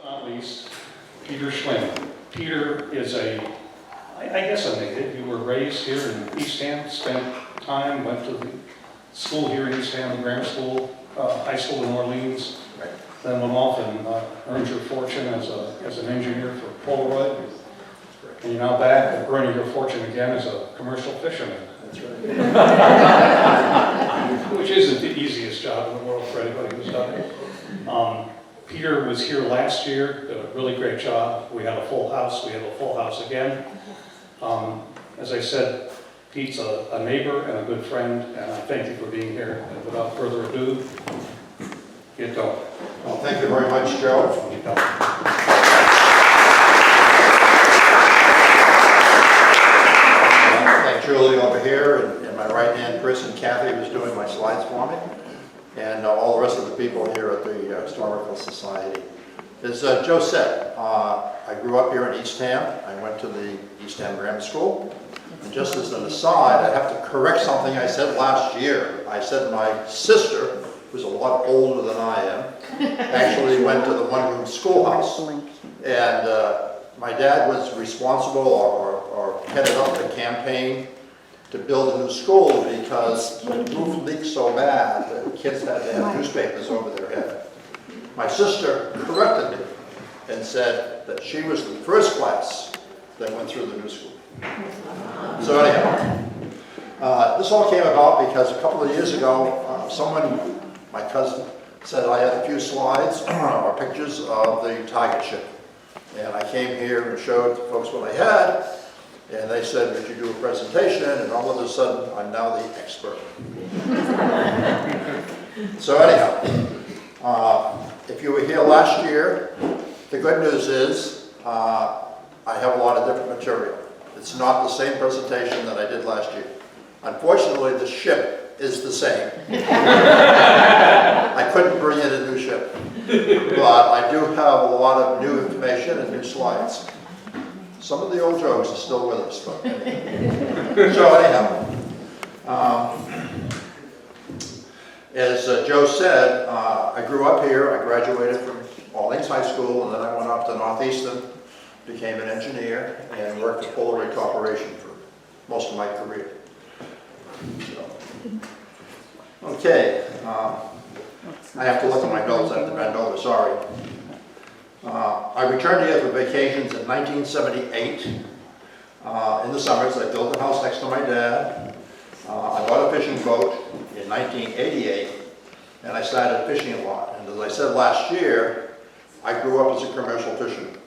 Not least, Peter Schwind. Peter is I guess a native. You were raised here in Eastham, spent time, went to the school here in Eastham, grammar school, high school in Orleans, Right. then went off and earned your fortune as an engineer for Polaroid. And you're now back earning your fortune again as a commercial fisherman. That's right. Which isn't the easiest job in the world for anybody who's done it. Peter was here last year, did a really great job. We had a full house. We have a full house again. As I said, Pete's a neighbor and a good friend, and I thank you for being here. And without further ado, get going. Well, thank you very much, Joe. Get going. Thank Julie over here and my right-hand person, Kathy, who's doing my slides for me, and all the rest of the people here at the Historical Society. As Joe said, I grew up here in Eastham. I went to the Eastham Grammar School. And just as an aside, I have to correct something I said last year. I said my sister, who's a lot older than I am, actually went to the one-room schoolhouse. And my dad was responsible or headed up the campaign to build a new school because the roof leaked so bad that kids had to have newspapers over their head. My sister corrected me and said that she was the first class that went through the new school. So anyhow, this all came about because a couple of years ago, someone, my cousin, said I had a few slides or pictures of the target ship. And I came here and showed folks what I had, and they said, would you do a presentation? And all of a sudden, I'm now the expert. So anyhow, if you were here last year, the good news is I have a lot of different material. It's not the same presentation that I did last year. Unfortunately, the ship is the same. I couldn't bring in a new ship, but I do have a lot of new information and new slides. Some of the old jokes are still with us, but so anyhow, as Joe said, I grew up here. I graduated from Orleans High School, and then I went up to Northeastern, became an engineer, and worked at Polaroid Corporation for most of my career. So, okay, I have to look at my notes. I have to bend over. Sorry. I returned here for vacations in 1978. In the summers, I built a house next to my dad. I bought a fishing boat in 1988, and I started fishing a lot. And as I said last year, I grew up as a commercial fisherman.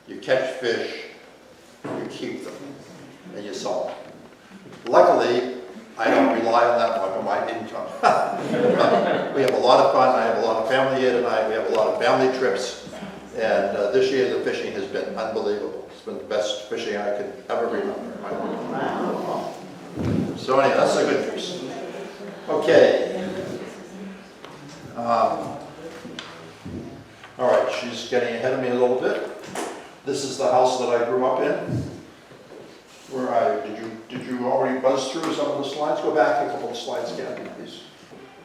You catch fish, you keep them, and you sell them. Luckily, I don't rely on that one for my income. We have a lot of fun. I have a lot of family here tonight. We have a lot of family trips. And this year the fishing has been unbelievable. It's been the best fishing I could ever remember in my life. So anyway, that's the good news. Okay. All right, she's getting ahead of me a little bit. This is the house that I grew up in. Where did you already buzz through some of the slides? Go back a couple of slides, Kathy, please.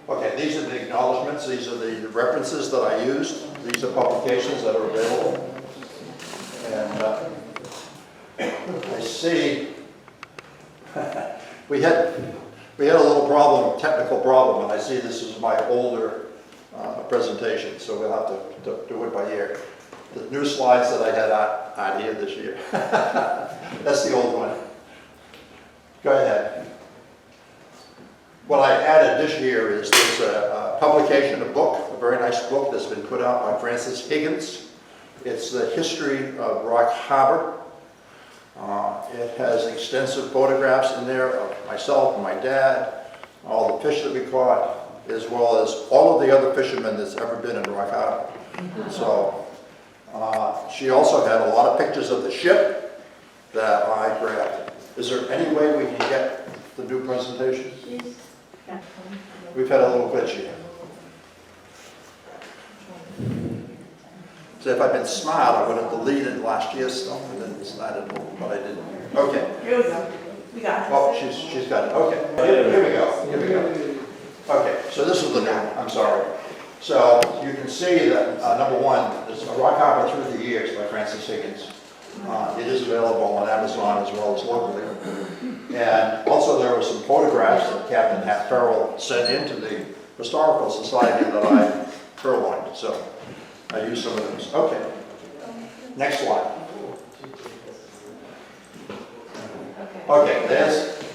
Okay, these are the acknowledgments. These are the references that I used. These are publications that are available. And I see we had a little problem, technical problem, and I see this is my older presentation, so we'll have to do it by ear. The new slides that I had aren't here this year. That's the old one. Go ahead. What I added this year is there's a publication, a book, a very nice book that's been put out by Francis Higgins. It's the history of Rock Harbor. It has extensive photographs in there of myself and my dad, all the fish that we caught, as well as all of the other fishermen that's ever been in Rock Harbor. So she also had a lot of pictures of the ship that I grabbed. Is there any way we can get the new presentation? We've had a little glitch here. So if I'd been smart, I would have deleted last year's stuff and then started over, but I didn't. Okay. Here we go. We got it. Oh, she's got it. Okay. Here we go. Okay. So this is the new one. I'm sorry. So you can see that, number one, there's a rock carpet through the years by Francis Higgins. It is available on Amazon as well as locally. And also there were some photographs that Captain Farrell sent into the Historical Society that I purloined. So I used some of those. Okay. Next slide. Okay,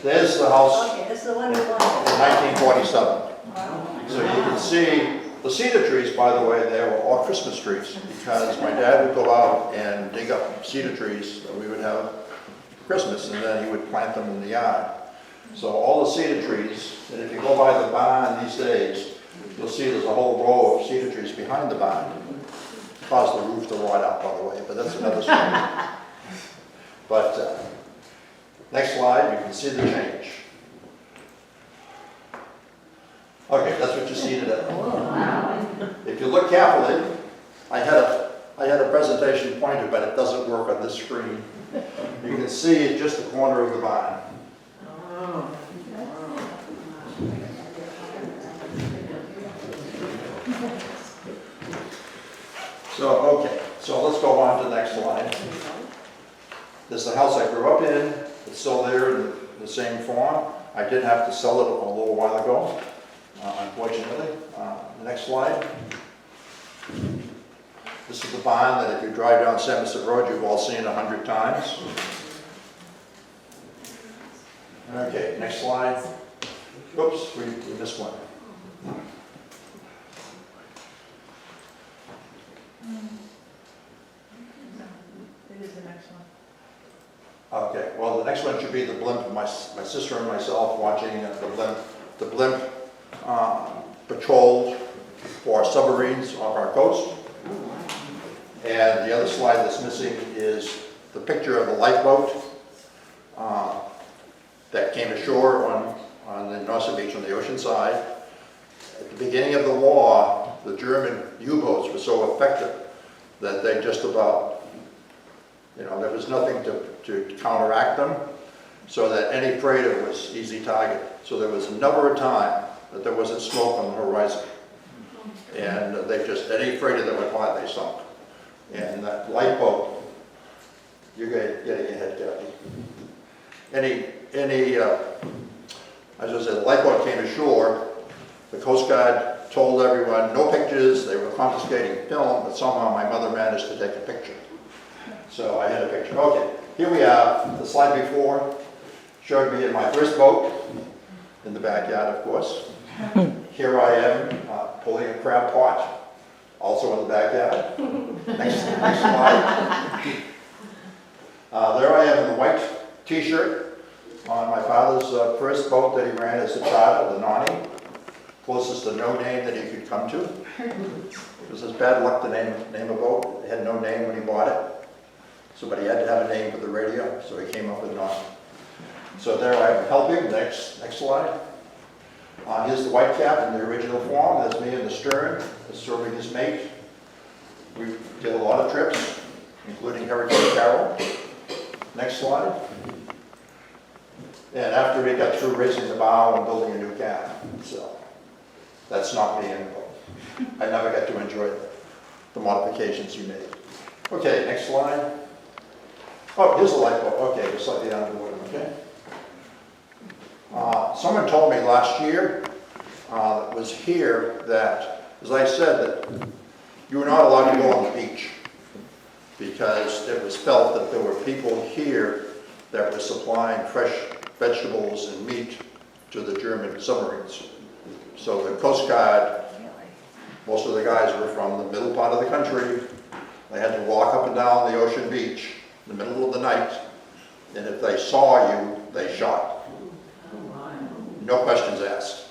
there's the house Okay, this is the one in we want. 1947. So you can see the cedar trees, by the way, they were all Christmas trees because my dad would go out and dig up cedar trees that we would have for Christmas, and then he would plant them in the yard. So all the cedar trees, and if you go by the barn these days, you'll see there's a whole row of cedar trees behind the barn. Caused the roof to rot out, by the way, but that's another story. But next slide, you can see the change. Okay, that's what you see today. If you look carefully, I had a presentation pointer, but it doesn't work on this screen. You can see just the corner of the barn. So, okay, so let's go on to the next slide. This is the house I grew up in. It's still there in the same form. I did have to sell it a little while ago, unfortunately. The next slide. This is the barn that if you drive down Samoset Road, you've all seen 100 times. Okay, next slide. Oops, we missed one. It is the next one. Okay, well, the next one should be the blimp of my sister and myself watching the blimp patrolled for submarines off our coast. And the other slide that's missing is the picture of the lifeboat that came ashore on the Nauset Beach on the ocean side. At the beginning of the war, the German U-boats were so effective that they just about, there was nothing to counteract them, so that any freighter was easy target. So there was never a time that there wasn't smoke on the horizon. And any freighter that went by, they sunk. And that lifeboat, you're getting your head dirty. As I said, the lifeboat came ashore. The Coast Guard told everyone, no pictures. They were confiscating film, but somehow my mother managed to take a picture. So I had a picture. Okay, here we are. The slide before showed me in my first boat, in the backyard, of course. Here I am pulling a crab pot, also in the backyard. Next slide. There I am in the white t-shirt on my father's first boat that he ran as a charter, the Nonny. Closest to no name that he could come to. It was his bad luck to name a boat. It had no name when he bought it. So, but he had to have a name for the radio, so he came up with Nonny. So there I am helping. Next slide. Here's the white cap in the original form. There's me in the stern, serving his mate. We did a lot of trips, including Hurricane Carol. Next slide. And after we got through raising the bow and building a new cap. So that's not me anymore. I never got to enjoy the modifications you made. Okay, next slide. Oh, here's the lifeboat. Okay, just like the underwood, okay? Someone told me last year that was here that, as I said, that you were not allowed to go on the beach because it was felt that there were people here that were supplying fresh vegetables and meat to the German submarines. So the Coast Guard, most of the guys were from the middle part of the country. They had to walk up and down the ocean beach in the middle of the night, and if they saw you, they shot. No questions asked.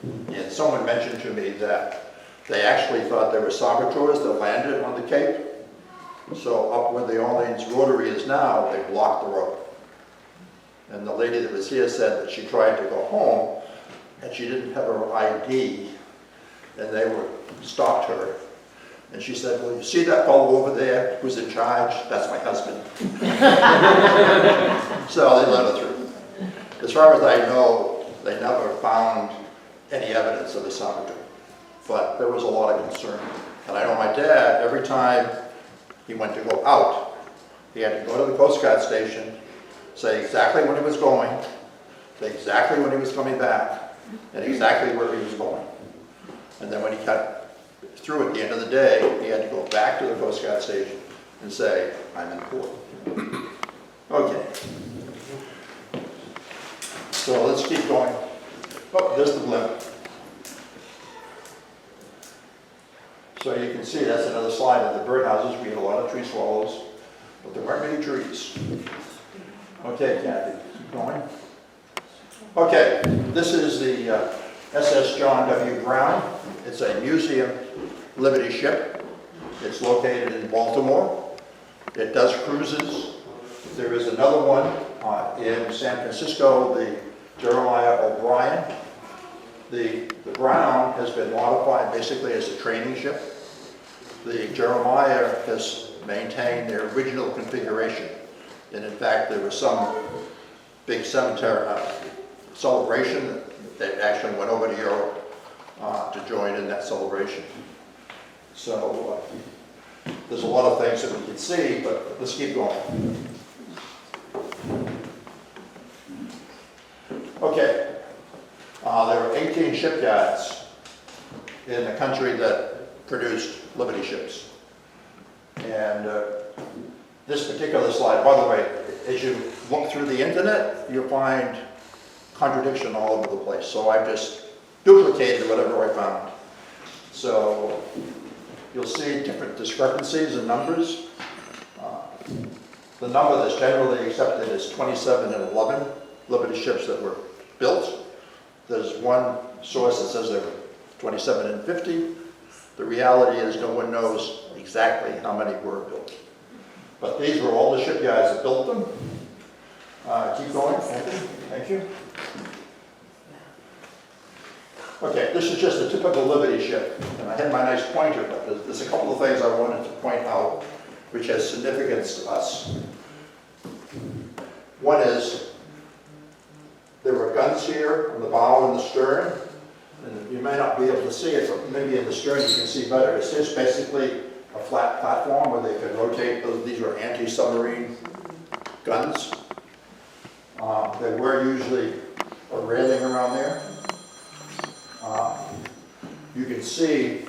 And someone mentioned to me that they actually thought there were saboteurs that landed on the Cape. So up where the Orleans Rotary is now, they blocked the road. And the lady that was here said that she tried to go home and she didn't have her ID, and they stopped her. And she said, well, you see that fellow over there who's in charge? That's my husband. So they let her through. As far as I know, they never found any evidence of a saboteur. but there was a lot of concern. And I know my dad, every time he went to go out, he had to go to the Coast Guard station, say exactly when he was going, say exactly when he was coming back, and exactly where he was going. And then when he got through at the end of the day, he had to go back to the Coast Guard station and say, I'm in port. Okay. So let's keep going. Oh, there's the blimp. So you can see that's another slide of the birdhouses. We had a lot of tree swallows, but there weren't many trees. Okay, Kathy, keep going. Okay, this is the SS John W. Brown. It's a museum Liberty ship. It's located in Baltimore. It does cruises. There is another one in San Francisco, the Jeremiah O'Brien. The Brown has been modified basically as a training ship. The Jeremiah has maintained their original configuration. And in fact, there was some big cemetery celebration that actually went over to Europe to join in that celebration. So there's a lot of things that we can see, but let's keep going. Okay, there are 18 shipyards in the country that produced Liberty ships. And this particular slide, by the way, as you look through the internet, you'll find contradiction all over the place. So I've just duplicated whatever I found. So you'll see different discrepancies in numbers. The number that's generally accepted is 27 and 11 Liberty ships that were built. There's one source that says there were 27 and 50. The reality is no one knows exactly how many were built. But these were all the shipyards that built them. Keep going, Anthony. Thank you. Okay, this is just a typical Liberty ship. And I had my nice pointer, but there's a couple of things I wanted to point out which has significance to us. One is there were guns here on the bow and the stern. And you may not be able to see it, but maybe in the stern you can see better. It's just basically a flat platform where they could rotate those. These were anti-submarine guns. There were usually a railing around there. You can see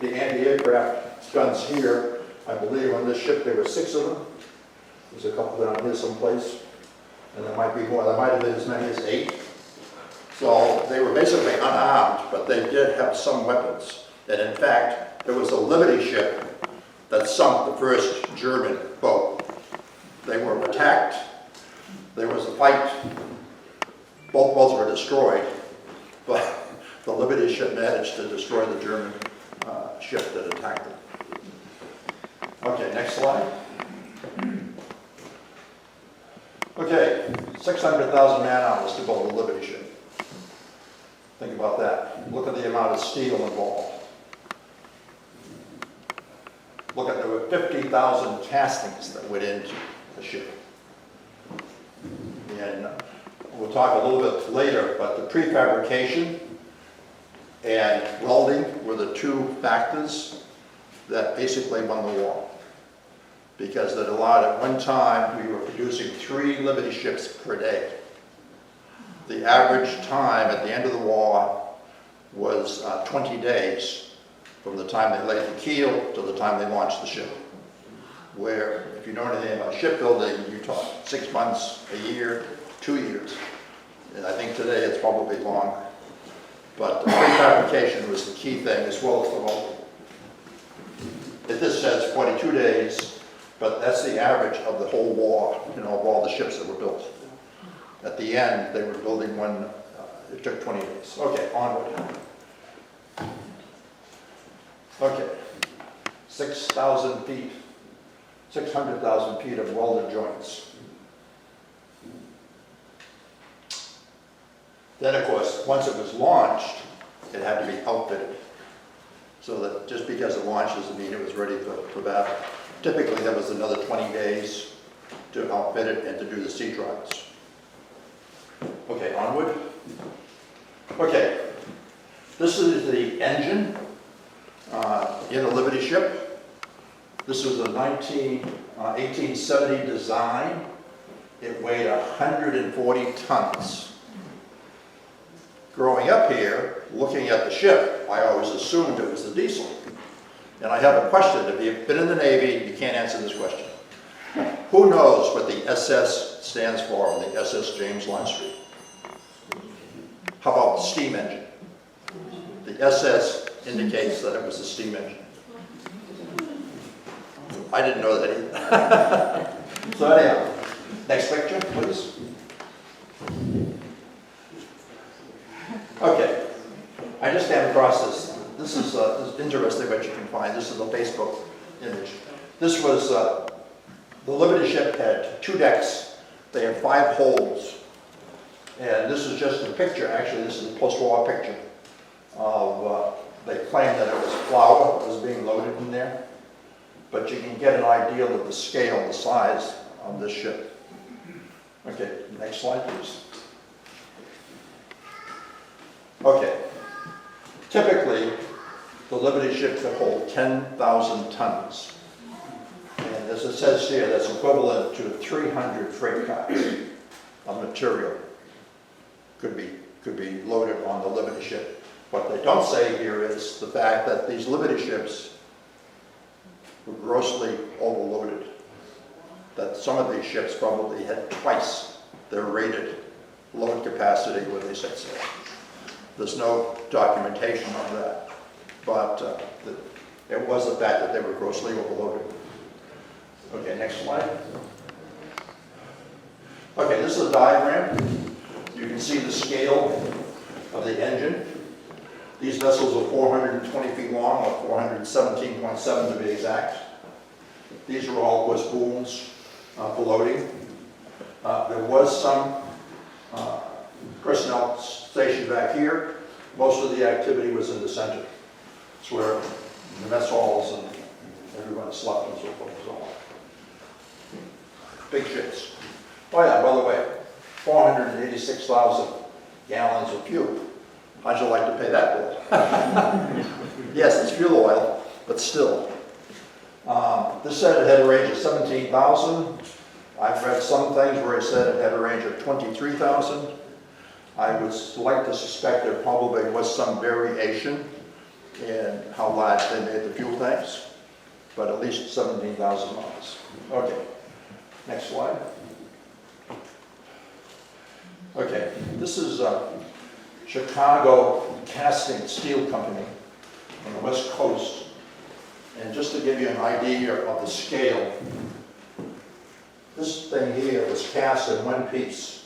the anti-aircraft guns here. I believe on this ship there were 6 of them. There's a couple down here someplace. And there might be more. There might have been as many as 8. So they were basically unarmed, but they did have some weapons. And in fact, there was a Liberty ship that sunk the first German boat. They were attacked. There was a fight. Both boats were destroyed, but the Liberty ship managed to destroy the German ship that attacked them. Okay, next slide. Okay, 600,000 man-hours to build a Liberty ship. Think about that. Look at the amount of steel involved. Look at, there were 50,000 castings that went into the ship. And we'll talk a little bit later, but the prefabrication and welding were the 2 factors that basically won the war. Because that allowed, at one time, we were producing 3 Liberty ships per day. The average time at the end of the war was 20 days from the time they laid the keel to the time they launched the ship. Where, if you know anything about shipbuilding, you talk 6 months, a year, 2 years. And I think today it's probably longer. But the prefabrication was the key thing, as well as the welding. This says 42 days, but that's the average of the whole war, you know, of all the ships that were built. At the end, they were building one, it took 20 days. Okay, onward. Okay, 6,000 feet, 600,000 feet of welded joints. Then, of course, once it was launched, it had to be outfitted. So that just because it launched doesn't mean it was ready for battle. Typically, that was another 20 days to outfit it and to do the sea trials. Okay, onward. Okay, this is the engine in a Liberty ship. This was a 1870 design. It weighed 140 tons. Growing up here, looking at the ship, I always assumed it was the diesel. And I have a question. If you've been in the Navy, you can't answer this question. Who knows what the SS stands for on the SS James Longstreet? How about the steam engine? The SS indicates that it was a steam engine. I didn't know that either. So anyhow, next picture, please. Okay, I just came across this. This is interesting what you can find. This is a Facebook image. This was, the Liberty ship had 2 decks. They had 5 holds. And this is just a picture, actually this is a post-war picture of, they claim that it was flour that was being loaded in there. But you can get an idea of the scale, the size of this ship. Okay, next slide please. Okay, typically the Liberty ship could hold 10,000 tons. And as it says here, that's equivalent to 300 freight cars of material could be loaded on the Liberty ship. What they don't say here is the fact that these Liberty ships were grossly overloaded. That some of these ships probably had twice their rated load capacity when they set sail. There's no documentation of that, but it was the fact that they were grossly overloaded. Okay, next slide. Okay, this is a diagram. You can see the scale of the engine. These vessels are 420 feet long, or 417.7 to be exact. These are all, of course, booms for loading. There was some personnel stationed back here. Most of the activity was in the center. It's where the mess halls and everyone slept and so forth and so on. Big ships. Oh yeah, by the way, 486,000 gallons of fuel. How'd you like to pay that bill? Yes, it's fuel oil, but still. This said it had a range of 17,000. I've read some things where it said it had a range of 23,000. I would like to suspect there probably was some variation in how large they made the fuel tanks, but at least 17,000 miles. Okay, next slide. Okay, this is Chicago Casting Steel Company on the West Coast. And just to give you an idea of the scale, this thing here was cast in one piece.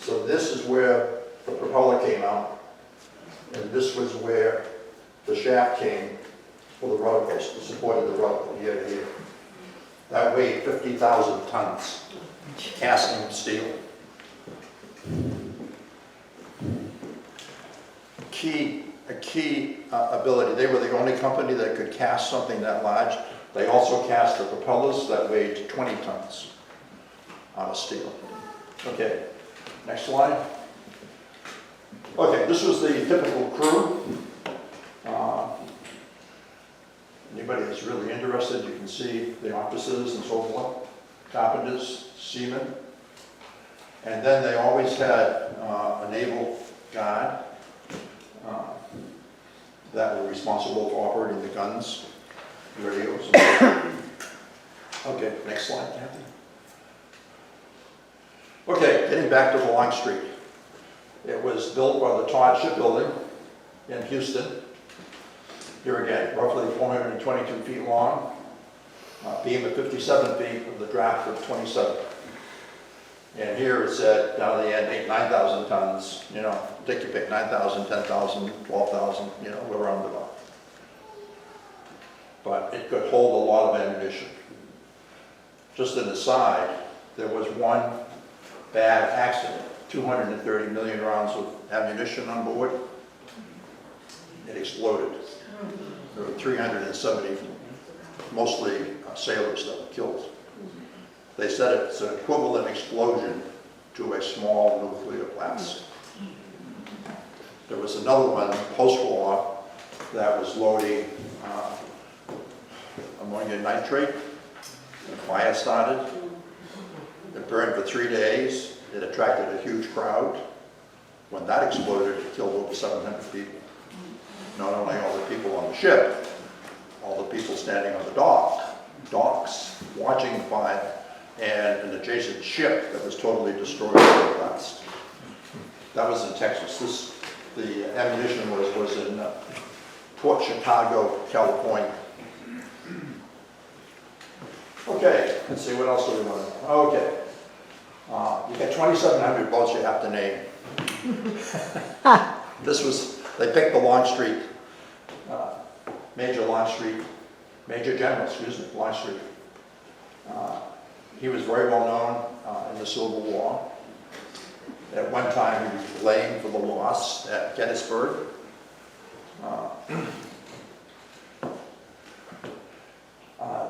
So this is where the propeller came out, and this was where the shaft came for the rudder post, the support of the rudder here to here. That weighed 50,000 tons, casting steel. A key ability. They were the only company that could cast something that large. They also cast the propellers that weighed 20 tons out of steel. Okay, next slide. Okay, this was the typical crew. Anybody that's really interested, you can see the officers and so forth, carpenters, seamen. And then they always had a naval guard that were responsible for operating the guns, radios. Okay, next slide, Kathy. Okay, getting back to the Longstreet. It was built by the Todd Shipbuilding in Houston. Here again, roughly 422 feet long, beam of 57 feet with a draft of 27. And here it said, down at the end, 9,000 tons, you know, take your pick, 9,000, 10,000, 12,000, you know, we're around about. But it could hold a lot of ammunition. Just an aside, there was one bad accident, 230 million rounds of ammunition on board. It exploded. There were 370, mostly sailors that were killed. They said it's an equivalent explosion to a small nuclear blast. There was another one post-war that was loading ammonia nitrate. The fire started. It burned for 3 days. It attracted a huge crowd. When that exploded, it killed over 700 people. Not only all the people on the ship, all the people standing on the docks, watching the fire, and an adjacent ship that was totally destroyed by the blast. That was in Texas. The ammunition was in Port Chicago, California. Okay, let's see, what else do we want to know? Okay. You got 2,700 boats you have to name. They picked the Longstreet, Major General Longstreet. He was very well known in the Civil War. At one time, he was blamed for the loss at Gettysburg.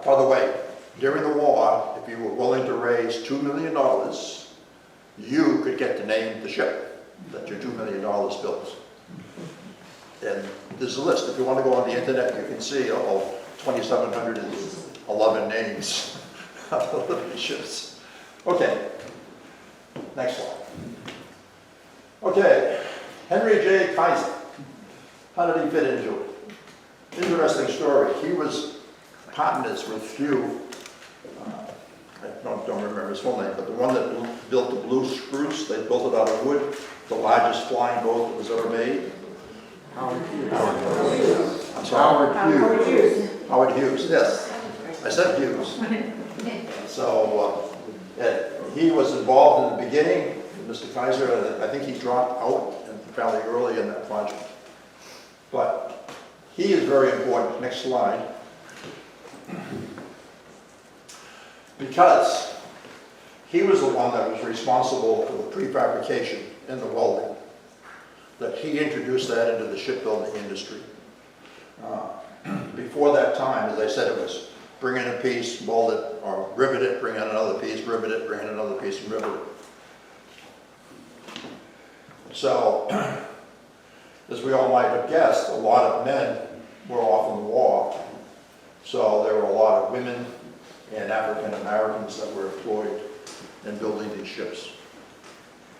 By the way, during the war, if you were willing to raise $2 million, you could get to name the ship that your $2 million built. And there's a list. If you want to go on the internet, you can see all 2,711 names of the ships. Okay, next slide. Okay, Henry J. Kaiser. How did he fit into it? Interesting story. He was partners with Few. I don't remember his full name, but the one that built the Blue Spruce, they built it out of wood, the largest flying boat that was ever made. Howard Hughes. I'm sorry. Howard Hughes. Howard Hughes, yes. I said Hughes. So he was involved in the beginning. Mr. Kaiser, I think he dropped out fairly early in that project. But he is very important. Next slide. Because he was the one that was responsible for the prefabrication in the welding. That he introduced that into the shipbuilding industry. Before that time, as I said, it was bring in a piece, weld it, or rivet it, bring in another piece, rivet it, bring in another piece, and rivet it. So, as we all might have guessed, a lot of men were off in the war. So there were a lot of women and African Americans that were employed in building these ships.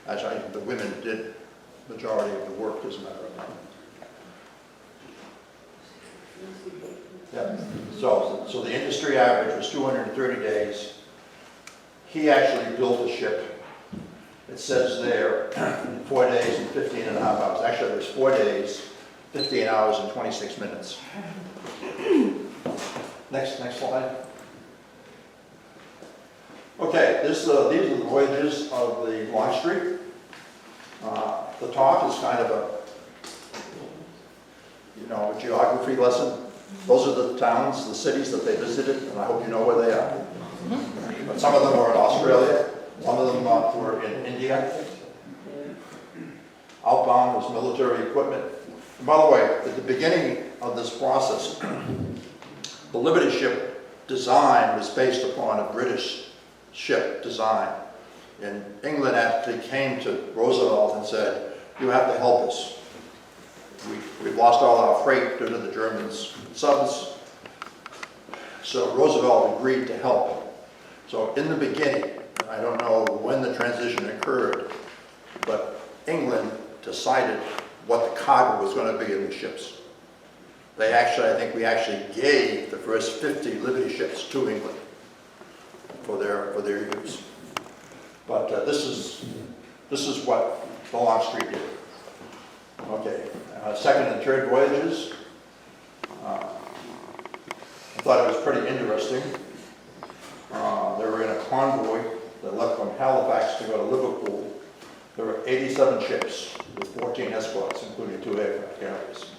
Actually, the women did the majority of the work, as a matter of fact. Yeah. So the industry average was 230 days. He actually built a ship. It says there, 4 days and 15 and a half hours. Actually, it was 4 days, 15 hours and 26 minutes. Next slide. Okay, these are the voyages of the Longstreet. The top is kind of a geography lesson. Those are the towns, the cities that they visited, and I hope you know where they are. But some of them were in Australia, some of them were in India. Outbound was military equipment. And by the way, at the beginning of this process, the Liberty ship design was based upon a British ship design. And England actually came to Roosevelt and said, you have to help us. We've lost all our freight due to the Germans' subs. So Roosevelt agreed to help. So in the beginning, I don't know when the transition occurred, but England decided what the cargo was going to be in the ships. They actually, I think we actually gave the first 50 Liberty ships to England for their use. But this is what the Longstreet did. Okay, second and third voyages. I thought it was pretty interesting. They were in a convoy that left from Halifax to go to Liverpool. There were 87 ships with 14 escorts, including 2 aircraft carriers.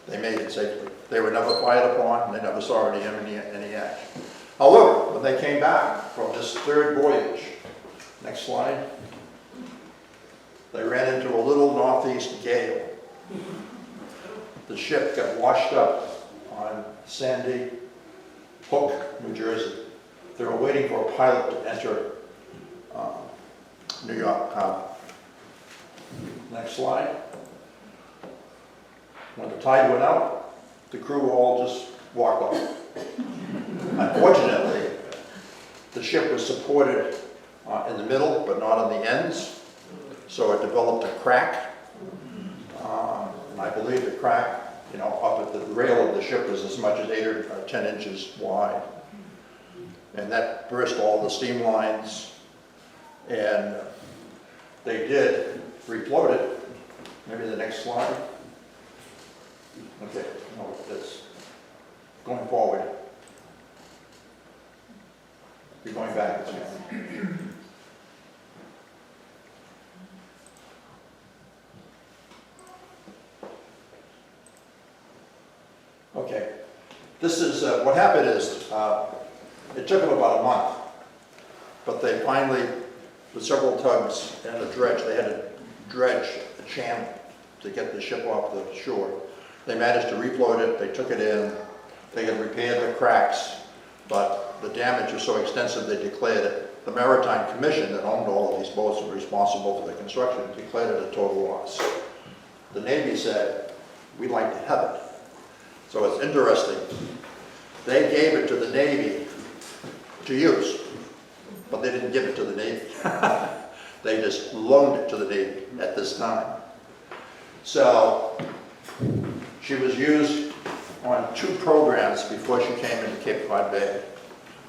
They made it safely. They were never fired upon, and they never saw any action. However, when they came back from this third voyage, next slide, they ran into a little northeast gale. The ship got washed up on Sandy Hook, New Jersey. They were waiting for a pilot to enter New York Harbor. Next slide. When the tide went out, the crew all just walked off. Unfortunately, the ship was supported in the middle, but not on the ends, so it developed a crack. And I believe the crack, up at the rail of the ship was as much as 8 or 10 inches wide. And that burst all the steam lines, and they did refloat it. Maybe the next slide. Okay, no, that's going forward. You're going backwards again. Okay, this is, what happened is, it took them about a month, but they finally, with several tugs and a dredge, they had to dredge a channel to get the ship off the shore. They managed to refloat it, they took it in, they had repaired the cracks, but the damage was so extensive they declared it. The Maritime Commission that owned all of these boats and were responsible for the construction declared it a total loss. The Navy said, we'd like to have it. So it's interesting. They gave it to the Navy to use, but they didn't give it to the Navy. They just loaned it to the Navy at this time. So she was used on 2 programs before she came into Cape Cod Bay.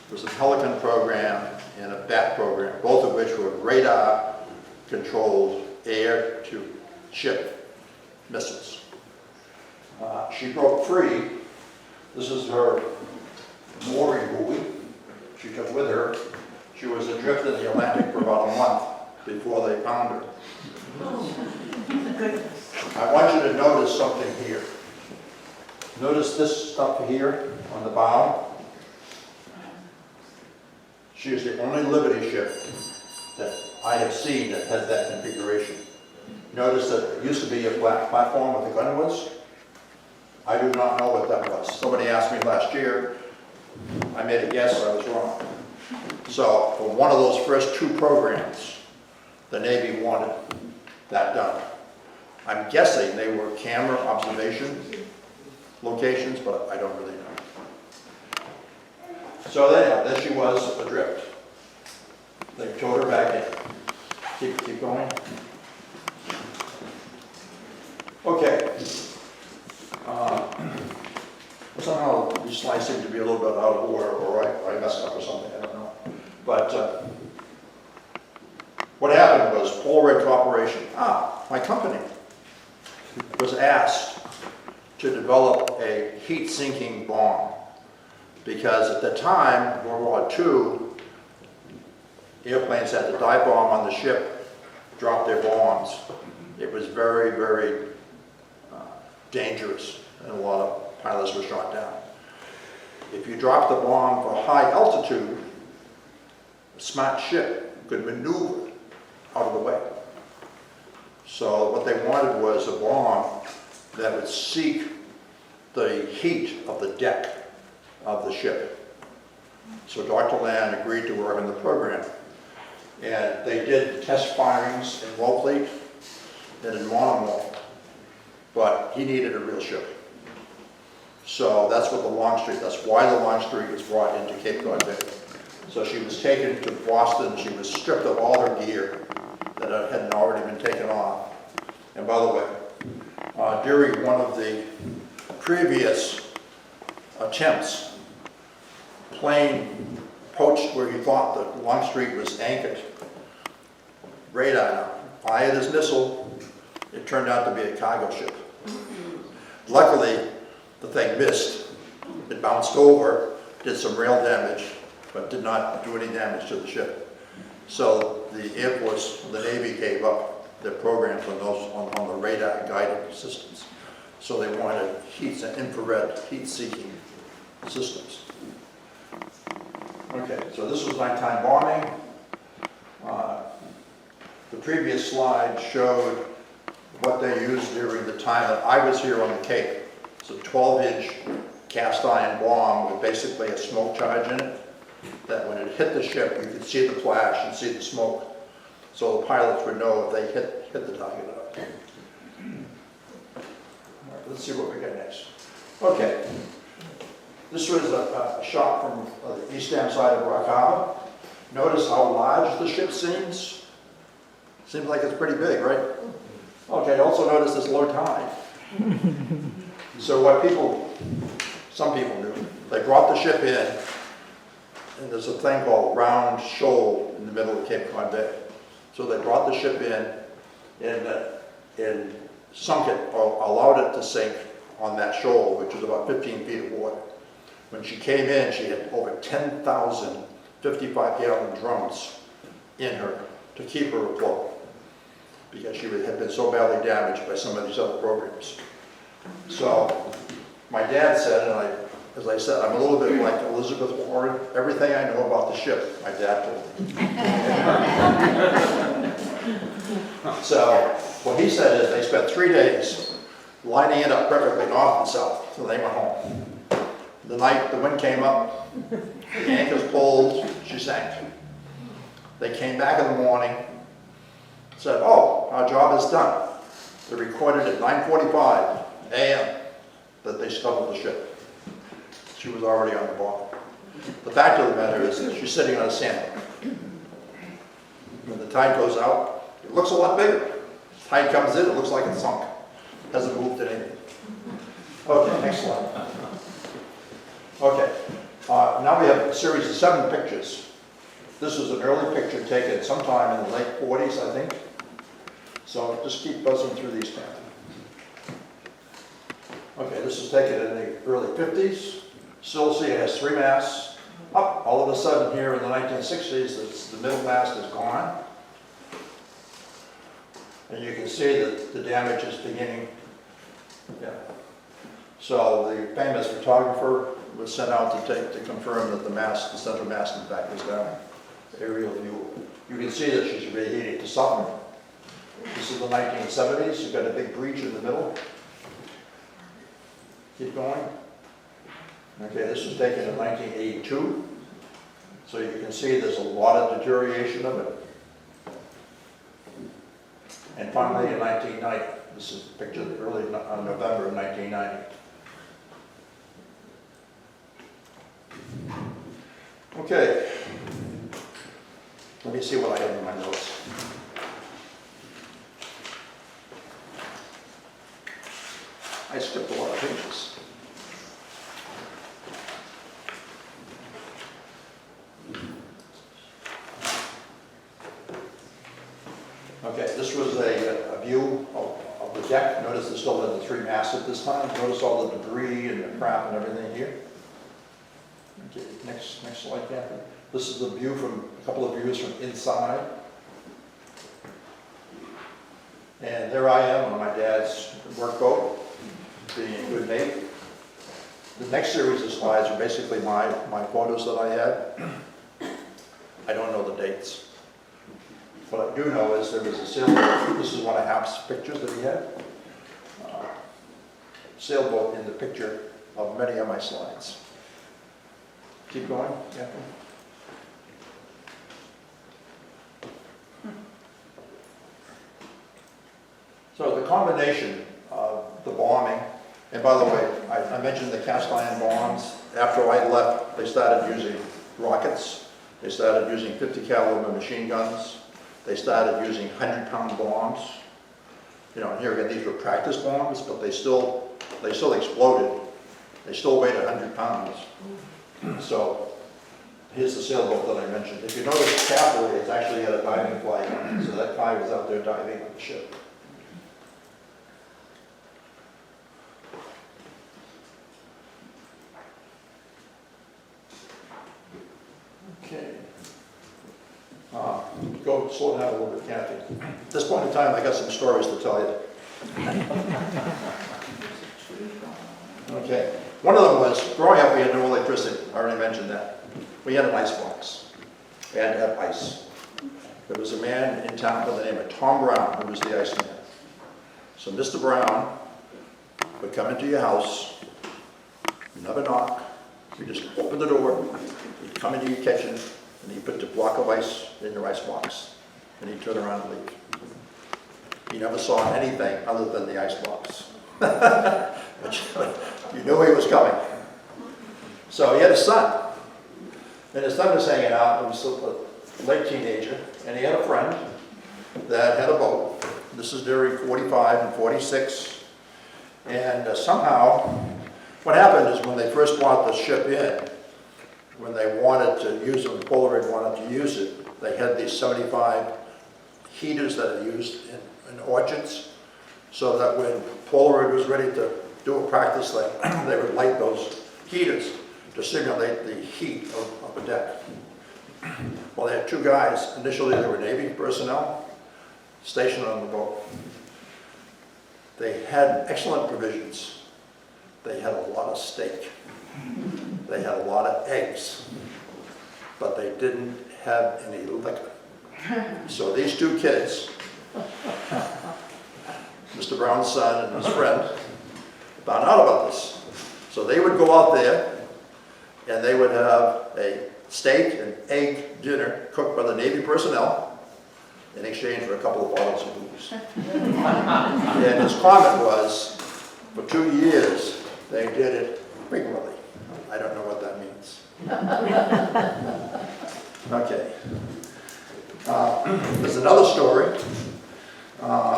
There was a Pelican program and a Bat program, both of which were radar-controlled air-to-ship missiles. She broke free. This is her mooring buoy she took with her. She was adrift in the Atlantic for about a month before they found her. I want you to notice something here. Notice this stuff here on the bow. She is the only Liberty ship that I have seen that has that configuration. Notice that it used to be a flat platform where the gun was. I do not know what that was. Somebody asked me last year. I made a guess, I was wrong. So for one of those first 2 programs, the Navy wanted that done. I'm guessing they were camera observation locations, but I don't really know. So there she was adrift. They towed her back in. Keep going. Okay. Somehow these slides seem to be a little bit out of order, or I messed up or something, I don't know. But what happened was Polaroid Corporation, my company, was asked to develop a heat-sinking bomb. Because at the time, World War II, airplanes had to dive bomb on the ship, drop their bombs. It was very, very dangerous, and a lot of pilots were shot down. If you drop the bomb for high altitude, a smart ship could maneuver out of the way. So what they wanted was a bomb that would seek the heat of the deck of the ship. So Dr. Land agreed to work on the program. And they did test firings in Wellfleet and in Monomoy, but he needed a real ship. So that's what the Longstreet, that's why the Longstreet was brought into Cape Cod Bay. So she was taken to Boston, she was stripped of all her gear that hadn't already been taken off. And by the way, during one of the previous attempts, plane poached where you thought that Longstreet was anchored. Radar fired his missile. It turned out to be a cargo ship. Luckily, the thing missed. It bounced over, did some rail damage, but did not do any damage to the ship. So the Air Force, the Navy gave up their programs on those on the radar guided systems. So they wanted infrared heat-seeking systems. Okay, so this was nighttime bombing. The previous slide showed what they used during the time that I was here on the Cape. It's a 12-inch cast iron bomb with basically a smoke charge in it, that when it hit the ship, you could see the flash and see the smoke. So the pilots would know if they hit the target. let's see what we got next. Okay. This was a shot from the Eastham side of Rock Harbor. Notice how large the ship seems. Seems like it's pretty big, right? Okay, also notice this low tide. So what some people do, they brought the ship in, and there's a thing called Round Shoal in the middle of Cape Cod Bay. So they brought the ship in and sunk it, or allowed it to sink on that shoal, which was about 15 feet of water. When she came in, she had over 10,000 55-gallon drums in her to keep her afloat, because she had been so badly damaged by some of these other programs. So my dad said, and as I said, I'm a little bit like Elizabeth Warren. Everything I know about the ship, my dad told me. So what he said is they spent 3 days lining it up perfectly north and south, so they went home. The night the wind came up, the anchors pulled, she sank. They came back in the morning, said, oh, our job is done. They recorded at 9:45 a.m. that they scuttled the ship. She was already on the bottom. The fact of the matter is that she's sitting on a sand. When the tide goes out, it looks a lot bigger. Tide comes in, it looks like it's sunk. Hasn't moved anything. Okay, next slide. Okay, now we have a series of 7 pictures. This was an early picture taken sometime in the late 40s, I think. So just keep buzzing through these, Kathy. Okay, this was taken in the early 50s. Still see it has 3 masts. Up, all of a sudden here in the 1960s, the middle mast is gone. And you can see that the damage is beginning. Yeah. So the famous photographer was sent out to confirm that the center mast in fact was down. Aerial view. You can see that she's reheating to soften. This is the 1970s. You've got a big breach in the middle. Keep going. Okay, this was taken in 1982. So you can see there's a lot of deterioration of it. And finally in 1990, this is a picture of early November of 1990. Okay, let me see what I have in my notes. I skipped a lot of pages. Okay, this was a view of the deck. Notice there's still the 3 masts at this time. Notice all the debris and the crap and everything here. Okay, next slide, Kathy. This is the view from a couple of views from inside. And there I am on my dad's workboat, being a good mate. The next series of slides are basically my photos that I had. I don't know the dates. What I do know is there was a sailboat. This is one of Hap's pictures that he had. Sailboat in the picture of many of my slides. Keep going, Catherine. So the combination of the bombing, and by the way, I mentioned the cast iron bombs. After I left, they started using rockets. They started using 50 caliber machine guns. They started using 100-pound bombs. You know, here again, these were practice bombs, but they still exploded. They still weighed 100 pounds. So here's the sailboat that I mentioned. If you notice carefully, it's actually had a diving flag on it. So that guy was out there diving on the ship. Okay. Go slow down a little bit, Kathy. At this point in time, I got some stories to tell you. Okay. One of them was, growing up, we had no electricity. I already mentioned that. We had an ice box. We had to have ice. There was a man in town by the name of Tom Brown, who was the ice man. So Mr. Brown would come into your house, never knock. You just open the door, he'd come into your kitchen, and he'd put the block of ice in your ice box, and he'd turn around and leave. He never saw anything other than the ice box. You knew he was coming. So he had a son, and his son was hanging out. He was a late teenager, and he had a friend that had a boat. This is during 45 and 46. And somehow, what happened is when they first brought the ship in, when they wanted to use it, when Polaroid wanted to use it, they had these 75 heaters that are used in orchards, so that when Polaroid was ready to do a practice thing, they would light those heaters to simulate the heat of a deck. Well, they had two guys. Initially, they were Navy personnel stationed on the boat. They had excellent provisions. They had a lot of steak. They had a lot of eggs, but they didn't have any liquor. So these two kids, Mr. Brown's son and his friend, found out about this. So they would go out there and they would have a steak and egg dinner cooked by the Navy personnel in exchange for a couple of bottles of booze. And his comment was, for 2 years, they did it frequently. I don't know what that means. Okay. There's another story.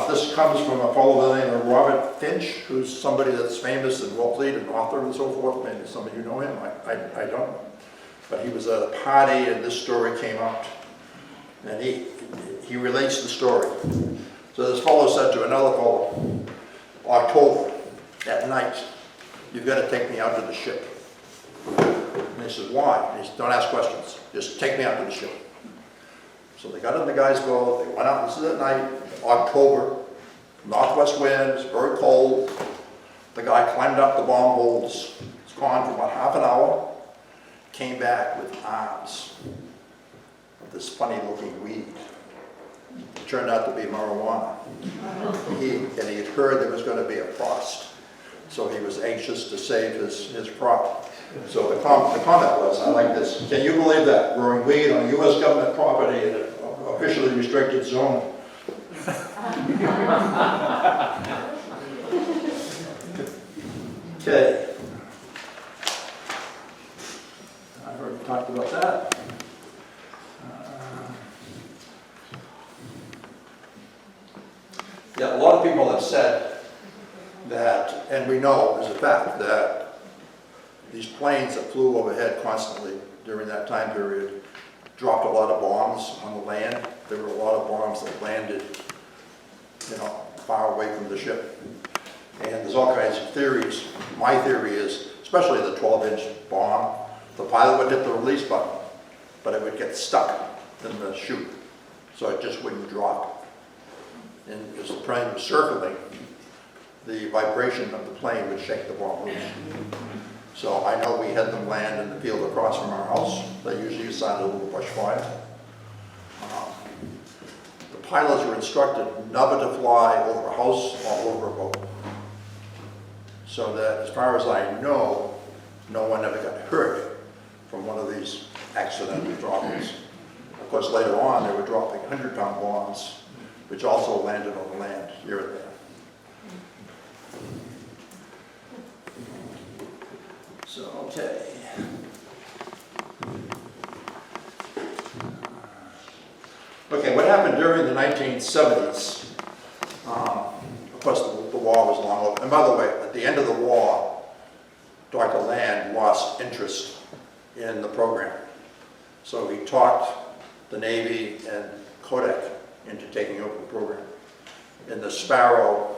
This comes from a fellow by the name of Robert Finch, who's somebody that's famous and well-pleased, an author and so forth. Maybe some of you know him. I don't. But he was at a party and this story came out. And he relates the story. So this fellow said to another fellow, October, at night, you've got to take me out to the ship. And he said, why? He said, don't ask questions. Just take me out to the ship. So they got in the guy's boat, they went out, this is at night, October, northwest winds, very cold. The guy climbed up the bomb holes. It's gone for about half an hour. Came back with arms of this funny looking weed. It turned out to be marijuana. He had heard there was going to be a frost. So he was anxious to save his crop. So the comment was, I like this, can you believe that? Growing weed on U.S. government property in an officially restricted zone. Okay. I've already talked about that. Yeah, a lot of people have said that, and we know as a fact, that these planes that flew overhead constantly during that time period dropped a lot of bombs on the land. There were a lot of bombs that landed, far away from the ship. And there's all kinds of theories. My theory is, especially the 12-inch bomb, the pilot would hit the release button, but it would get stuck in the chute, so it just wouldn't drop. And as the plane was circling, the vibration of the plane would shake the bomb loose. So I know we had them land in the field across from our house. They usually started a little bush fire. The pilots were instructed never to fly over a house or over a boat. So that, as far as I know, no one ever got hurt from one of these accidental droppings. Of course, later on, they were dropping 100-pound bombs, which also landed on the land here and there. So, okay. Okay, what happened during the 1970s? Of course, the war was long over. And by the way, at the end of the war, Dr. Land lost interest in the program. So he talked the Navy and Kodak into taking over the program. In the Sparrow,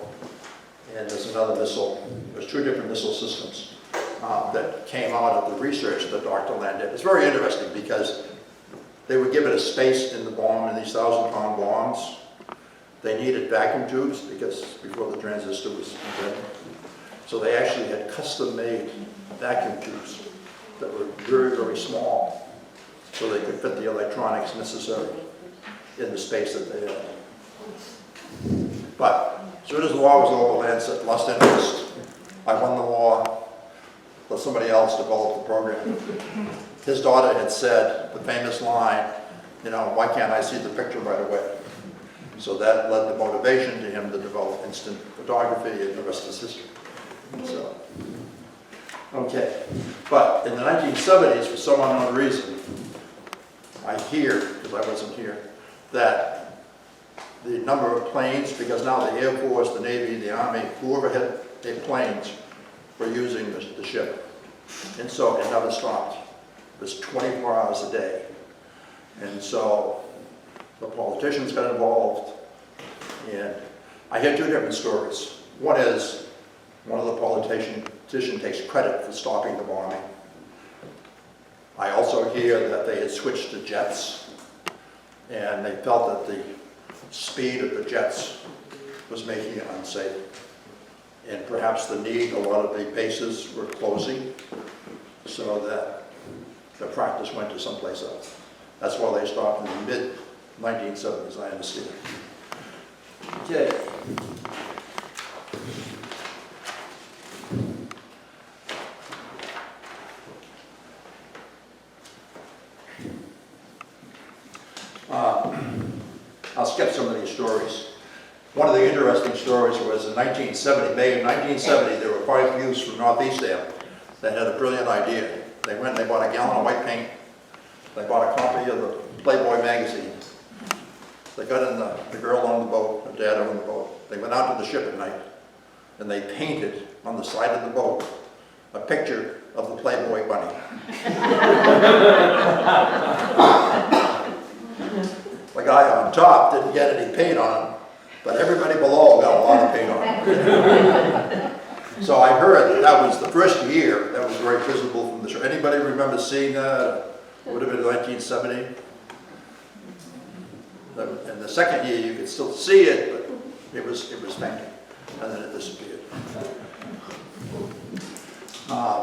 and there's another missile, there's 2 different missile systems that came out of the research that Dr. Land did. It's very interesting because they would give it a space in the bomb, in these 1,000-pound bombs. They needed vacuum tubes because before the transistor was invented. So they actually had custom-made vacuum tubes that were very, very small so they could fit the electronics necessary in the space that they had. But as soon as the war was over, Land said, lost interest. I won the war. Let somebody else develop the program. His daughter had said the famous line, why can't I see the picture right away? So that led the motivation to him to develop instant photography, and the rest is history. So, okay. But in the 1970s, for some unknown reason, I hear, because I wasn't here, that the number of planes, because now the Air Force, the Navy, the Army, whoever had their planes were using the ship. And so it never stopped. It was 24 hours a day. And so the politicians got involved, and I hear two different stories. One is, one of the politicians takes credit for stopping the bombing. I also hear that they had switched to jets, and they felt that the speed of the jets was making it unsafe. And perhaps the need, a lot of the bases were closing, so that the practice went to someplace else. That's why they stopped in the mid-1970s, I understand. Okay. I'll skip some of these stories. One of the interesting stories was in 1970, May of 1970, there were 5 youths from Eastham that had a brilliant idea. They went and they bought a gallon of white paint. They bought a copy of the Playboy magazine. They got in the girl on the boat, the dad on the boat. They went out to the ship at night, and they painted on the side of the boat a picture of the Playboy bunny. The guy on top didn't get any paint on him, but everybody below got a lot of paint on him. So I heard that was the first year that was very visible from the shore. Anybody remember seeing that? It would have been 1970. And the second year you could still see it, but it was fainting, and then it disappeared.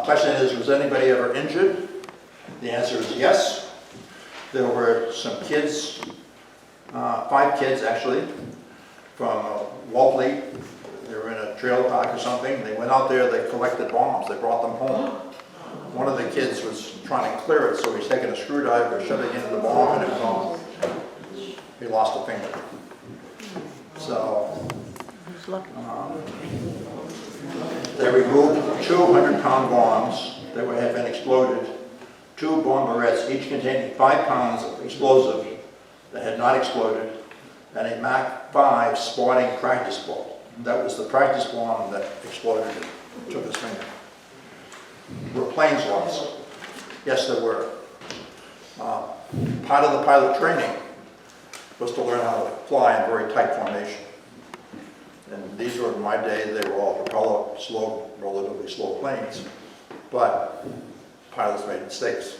Question is, was anybody ever injured? The answer is yes. There were some kids, 5 kids actually, from Walpley. They were in a trailer park or something. They went out there, they collected bombs, they brought them home. One of the kids was trying to clear it, so he's taking a screwdriver, shoving it into the bomb, and it was on. He lost a finger. So, they removed 200-pound bombs that had been exploded, 2 bomberettes, each containing 5 pounds of explosive that had not exploded, and a Mach 5 sporting practice ball. That was the practice bomb that exploded and took his finger. Were planes lost? Yes, there were. Part of the pilot training was to learn how to fly in very tight formation. And these were, in my day, they were all propeller, slow, relatively slow planes. But pilots made mistakes.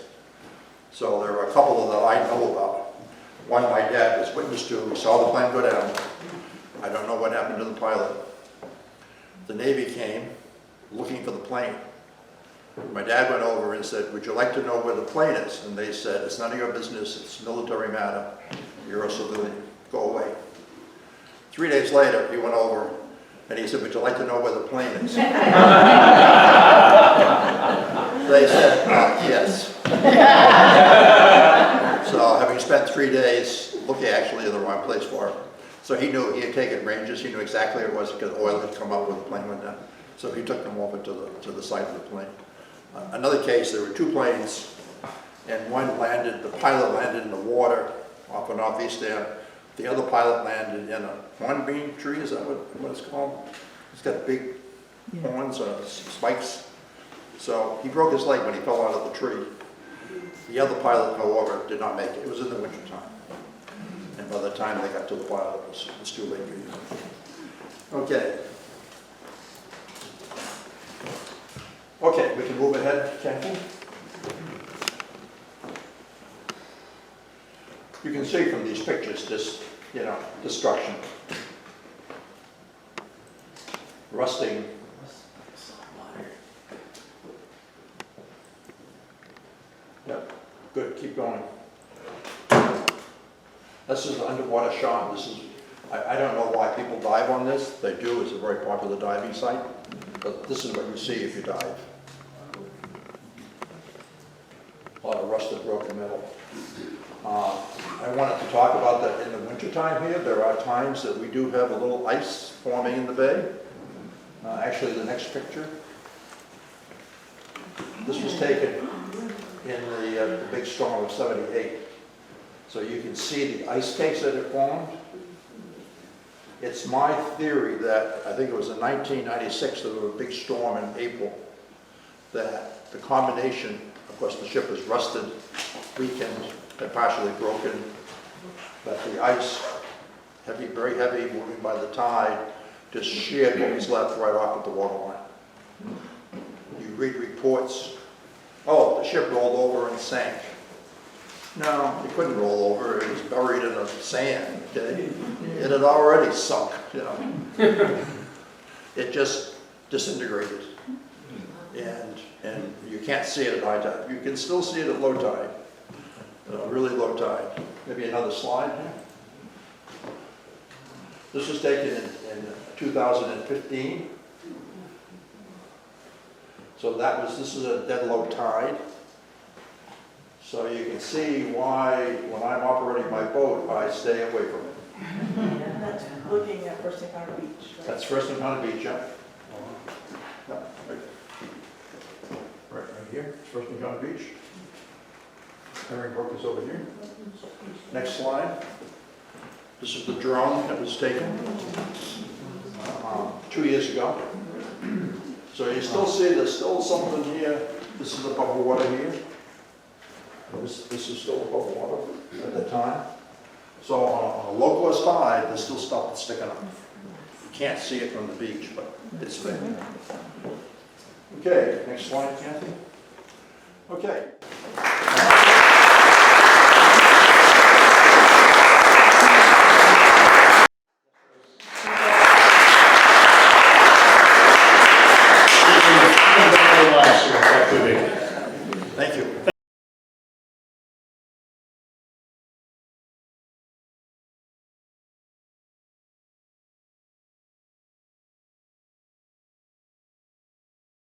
So there were a couple that I know about. One my dad was witness to. We saw the plane go down. I don't know what happened to the pilot. The Navy came looking for the plane. My dad went over and said, "Would you like to know where the plane is?" And they said, "It's none of your business. It's military matter. You're a civilian. Go away." 3 days later, he went over and he said, "Would you like to know where the plane is?" They said, "Yes." So having spent 3 days looking actually in the wrong place for him. So he knew he had taken ranges. He knew exactly where it was because oil had come up when the plane went down. So he took them over to the side of the plane. Another case, there were 2 planes, and one landed, the pilot landed in the water off of Eastham. The other pilot landed in a hornbeam tree, is that what it's called? It's got big horns, spikes. So he broke his leg when he fell out of the tree. The other pilot, however, did not make it. It was in the winter time. And by the time they got to the pilot, it was too late for you. Okay. Okay, we can move ahead, Kathy. You can see from these pictures this, destruction. Rusting. Yep, good, keep going. This is the underwater shot. This is, I don't know why people dive on this. They do, it's a very popular diving site. But this is what you see if you dive. A lot of rusted broken metal. I wanted to talk about that in the wintertime here. There are times that we do have a little ice forming in the bay. Actually, the next picture. This was taken in the big storm of '78. So you can see the ice cakes that it formed. It's my theory that, I think it was in 1996, there was a big storm in April, that the combination, of course the ship was rusted, weakened, and partially broken, but the ice, heavy, very heavy, moving by the tide, just sheared what was left right off at the waterline. You read reports, oh, the ship rolled over and sank. No, it couldn't roll over, it was buried in the sand, okay? It had already sunk, you know. It just disintegrated. And you can't see it at high tide. You can still see it at low tide, really low tide. Maybe another slide here. This was taken in 2015. So this is a dead low tide. So you can see why, when I'm operating my boat, I stay away from it. And that's looking at First Encounter Beach, right? That's First Encounter Beach, yeah. Yeah, right here, First Encounter Beach. Herring Brook is over here. Next slide. This is the drone that was taken 2 years ago. So you still see there's still something here. This is above the water here. This is still above water at the time. So on a localist tide, there's still stuff that's sticking up. You can't see it from the beach, but it's there. Okay, next slide, Kathy. Okay.